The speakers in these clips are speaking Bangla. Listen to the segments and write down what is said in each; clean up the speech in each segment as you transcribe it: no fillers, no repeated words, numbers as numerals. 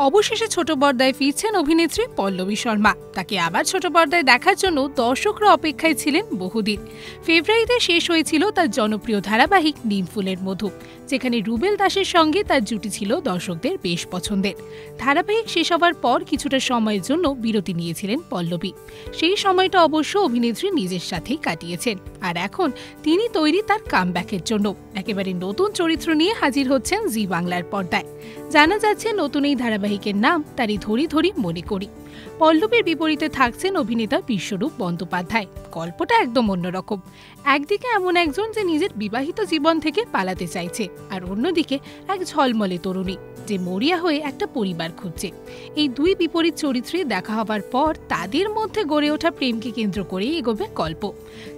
অবশেষে ছোট পর্দায় ফিরছেন অভিনেত্রী পল্লবী শর্মা। তাকে আবার ছোট পর্দায় দেখার জন্য দর্শকরা অপেক্ষায় ছিলেন বহুদিন। ফেব্রুয়ারিতে শেষ হয়েছিল তার জনপ্রিয় ধারাবাহিক নিমফুলের মধু, যেখানে রুবেল দাসের সঙ্গে তার জুটি ছিল দর্শকদের বেশ পছন্দের। ধারাবাহিক শেষ হওয়ার পর কিছুটা সময়ের জন্য বিরতি নিয়েছিলেন পল্লবী। সেই সময়টা অবশ্য অভিনেত্রী নিজের সাথেই কাটিয়েছেন, আর এখন তিনি তৈরি তার কামব্যাকের জন্য। একেবারে নতুন চরিত্র নিয়ে হাজির হচ্ছেন জি বাংলার পর্দায়। জানা যাচ্ছে নতুন এই ধারাবাহিকের নাম তারই ধরি ধরি মনে করি। পল্লবীর বিপরীতে থাকছেন অভিনেতা বিশ্বরূপ বন্দ্যোপাধ্যায়। গল্পটা একদম অন্যরকম। একদিকে এমন একজন যে নিজের বিবাহিত জীবন থেকে পালাতে চাইছে, আর অন্যদিকে এক ঝলমলে তরুণী যে মরিয়া হয়ে একটা পরিবার খুঁজছে। এই দুই বিপরীত চরিত্রে দেখা হবার পর তাদের মধ্যে গড়ে ওঠা প্রেমকে কেন্দ্র করেই এগোবে গল্প।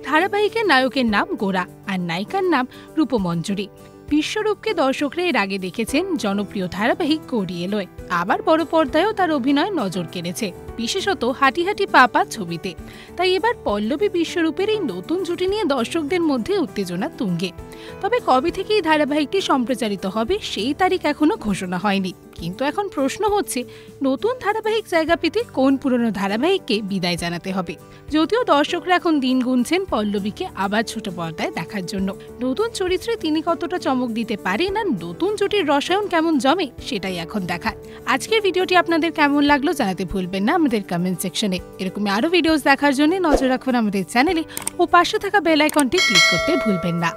ধারাবাহিকের নায়কের নাম গোরা আর নায়িকার নাম রূপমঞ্জরি। বিশ্বরূপকে দর্শকরা এর আগে দেখেছেন জনপ্রিয় ধারাবাহিক গড়ি এলোয়। আবার বড় পর্দায়ও তার অভিনয় নজর কেড়েছে, বিশেষত হাঁটি হাঁটি পাপা ছবিতে। তাই এবার পল্লবী বিশ্বরূপের এই নতুন জুটি নিয়ে দর্শকদের মধ্যে উত্তেজনা তুঙ্গে। তবে কবে থেকে এই ধারাবাহিকটি সম্প্রচারিত হবে সেই তারিখ এখনো ঘোষণা হয়নি। কিন্তু এখন প্রশ্ন হচ্ছে, নতুন ধারাবাহিক জায়গা পেতে কোন পুরনো ধারাবাহিককে বিদায় জানাতে হবে। যদিও দর্শকরা এখন দিন গুনছেন পল্লবীকে আবার ছোট পর্দায় দেখার জন্য। নতুন চরিত্রে তিনি কতটা চমক দিতে পারেন আর নতুন জুটির রসায়ন কেমন জমে সেটাই এখন দেখার। আজকের ভিডিওটি আপনাদের কেমন লাগলো জানাতে ভুলবেন না আমাদের কমেন্ট সেকশনে। এরকমই আরো ভিডিওস দেখার জন্য নজর রাখুন আমাদের চ্যানেলে ও পাশে থাকা বেল আইকনটি ক্লিক করতে ভুলবেন না।